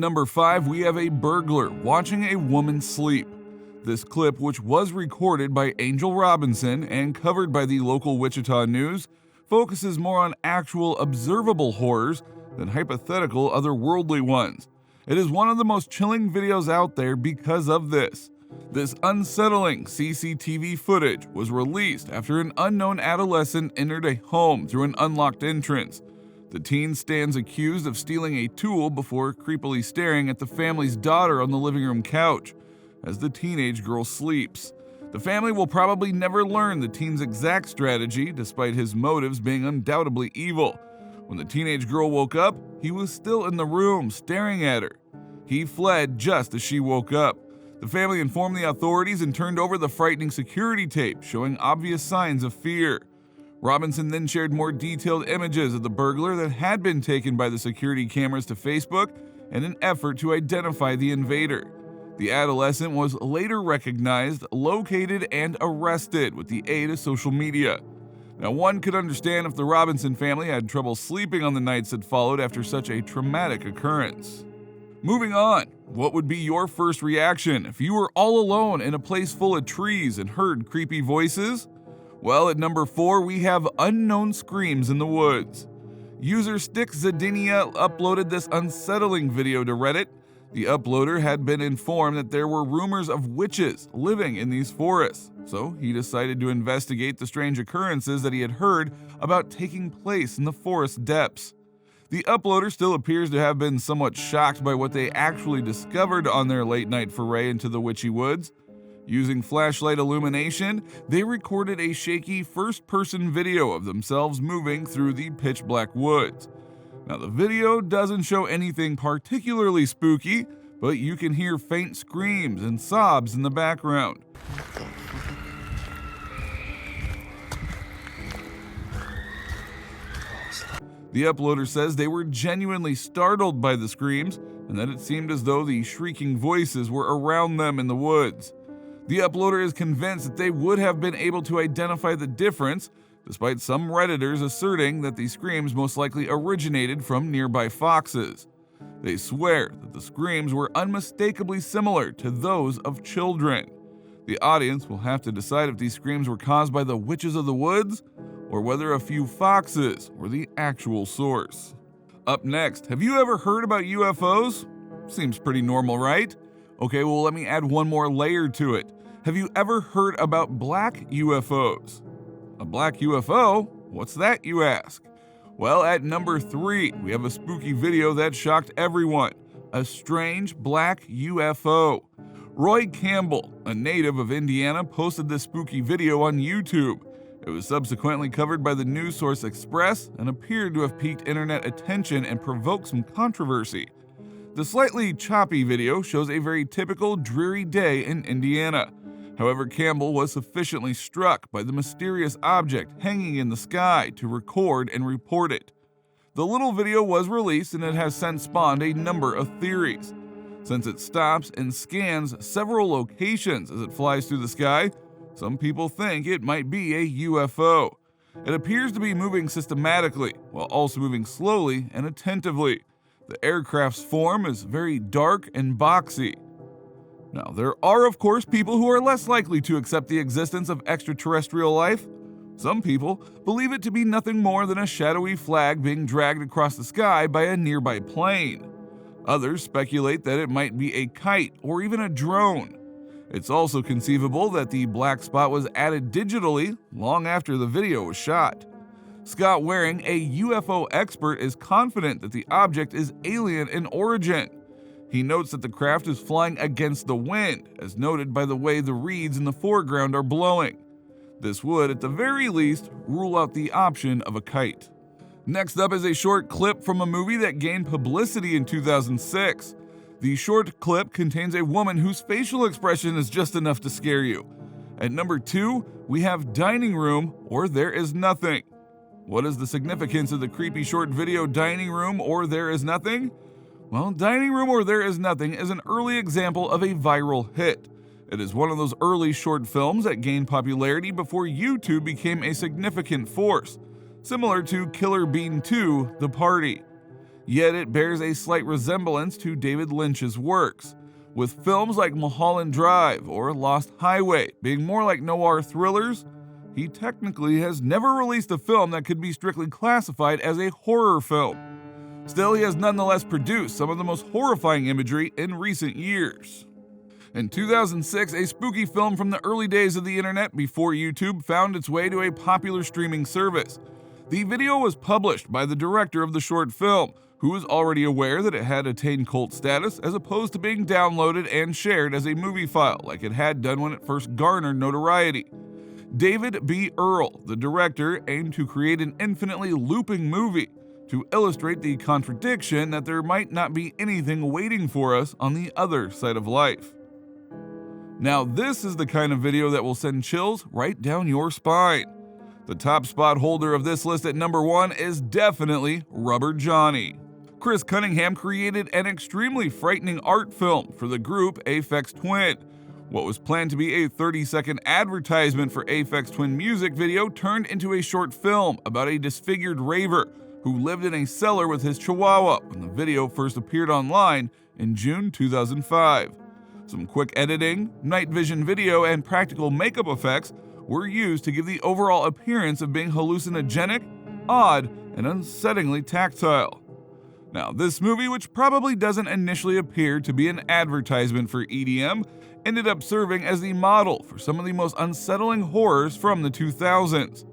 number 5, we have a burglar watching a woman sleep. This clip, which was recorded by Angel Robinson and covered by the local Wichita News, focuses more on actual observable horrors than hypothetical otherworldly ones. It is one of the most chilling videos out there because of this. This unsettling CCTV footage was released after an unknown adolescent entered a home through an unlocked entrance. The teen stands accused of stealing a tool before creepily staring at the family's daughter on the living room couch as the teenage girl sleeps. The family will probably never learn the teen's exact strategy, despite his motives being undoubtedly evil. When the teenage girl woke up, he was still in the room, staring at her. He fled just as she woke up. The family informed the authorities and turned over the frightening security tape, showing obvious signs of fear. Robinson then shared more detailed images of the burglar that had been taken by the security cameras to Facebook in an effort to identify the invader. The adolescent was later recognized, located, and arrested with the aid of social media. Now, one could understand if the Robinson family had trouble sleeping on the nights that followed after such a traumatic occurrence. Moving on, what would be your first reaction if you were all alone in a place full of trees and heard creepy voices? Well, at number 4, we have unknown screams in the woods. User Stick Zadinia uploaded this unsettling video to Reddit. The uploader had been informed that there were rumors of witches living in these forests, so he decided to investigate the strange occurrences that he had heard about taking place in the forest depths. The uploader still appears to have been somewhat shocked by what they actually discovered on their late-night foray into the witchy woods. Using flashlight illumination, they recorded a shaky first-person video of themselves moving through the pitch-black woods. Now, the video doesn't show anything particularly spooky, but you can hear faint screams and sobs in the background. The uploader says they were genuinely startled by the screams and that it seemed as though the shrieking voices were around them in the woods. The uploader is convinced that they would have been able to identify the difference, despite some Redditors asserting that the screams most likely originated from nearby foxes. They swear that the screams were unmistakably similar to those of children. The audience will have to decide if these screams were caused by the witches of the woods, or whether a few foxes were the actual source. Up next, have you ever heard about UFOs? Seems pretty normal, right? Okay, well, let me add one more layer to it. Have you ever heard about black UFOs? A black UFO? What's that, you ask? Well, at number 3, we have a spooky video that shocked everyone. A strange black UFO. Roy Campbell, a native of Indiana, posted this spooky video on YouTube. It was subsequently covered by the news source Express and appeared to have piqued internet attention and provoked some controversy. The slightly choppy video shows a very typical dreary day in Indiana. However, Campbell was sufficiently struck by the mysterious object hanging in the sky to record and report it. The little video was released and it has since spawned a number of theories. Since it stops and scans several locations as it flies through the sky, some people think it might be a UFO. It appears to be moving systematically while also moving slowly and attentively. The aircraft's form is very dark and boxy. Now, there are of course people who are less likely to accept the existence of extraterrestrial life. Some people believe it to be nothing more than a shadowy flag being dragged across the sky by a nearby plane. Others speculate that it might be a kite or even a drone. It's also conceivable that the black spot was added digitally long after the video was shot. Scott Waring, a UFO expert, is confident that the object is alien in origin. He notes that the craft is flying against the wind, as noted by the way the reeds in the foreground are blowing. This would, at the very least, rule out the option of a kite. Next up is a short clip from a movie that gained publicity in 2006. The short clip contains a woman whose facial expression is just enough to scare you. At number 2, we have Dining Room or There Is Nothing. What is the significance of the creepy short video Dining Room or There Is Nothing? Well, Dining Room or There Is Nothing is an early example of a viral hit. It is one of those early short films that gained popularity before YouTube became a significant force, similar to Killer Bean 2: The Party. yet it bears a slight resemblance to David Lynch's works, with films like Mulholland Drive or Lost Highway being more like noir thrillers. He technically has never released a film that could be strictly classified as a horror film. Still, he has nonetheless produced some of the most horrifying imagery in recent years. In 2006, a spooky film from the early days of the internet before YouTube found its way to a popular streaming service. The video was published by the director of the short film, who was already aware that it had attained cult status as opposed to being downloaded and shared as a movie file like it had done when it first garnered notoriety. David B. Earl, the director, aimed to create an infinitely looping movie to illustrate the contradiction that there might not be anything waiting for us on the other side of life. Now, this is the kind of video that will send chills right down your spine. The top spot holder of this list at number 1 is definitely Rubber Johny. Chris Cunningham created an extremely frightening art film for the group Aphex Twin. What was planned to be a 30-second advertisement for Aphex Twin music video turned into a short film about a disfigured raver who lived in a cellar with his chihuahua when the video first appeared online in June 2005. Some quick editing, night vision video, and practical makeup effects were used to give the overall appearance of being hallucinogenic, odd, and unsettlingly tactile. Now, this movie, which probably doesn't initially appear to be an advertisement for EDM, ended up serving as the model for some of the most unsettling horrors from the 2000s.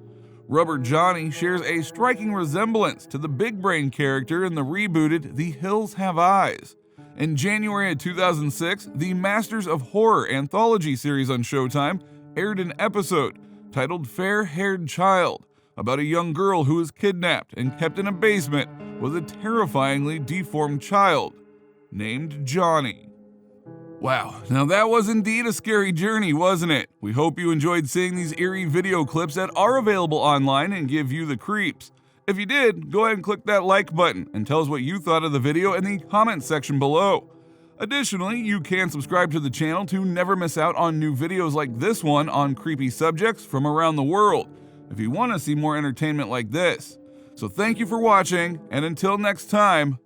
Rubber Johny shares a striking resemblance to the big brain character in the rebooted The Hills Have Eyes. In January of 2006, the Masters of Horror anthology series on Showtime aired an episode titled Fair-Haired Child about a young girl who was kidnapped and kept in a basement with a terrifyingly deformed child named Johny. Wow, now that was indeed a scary journey, wasn't it? We hope you enjoyed seeing these eerie video clips that are available online and give you the creeps. If you did, go ahead and click that like button and tell us what you thought of the video in the comments section below. Additionally, you can subscribe to the channel to never miss out on new videos like this one on creepy subjects from around the world, if you want to see more entertainment like this. So thank you for watching, and until next time,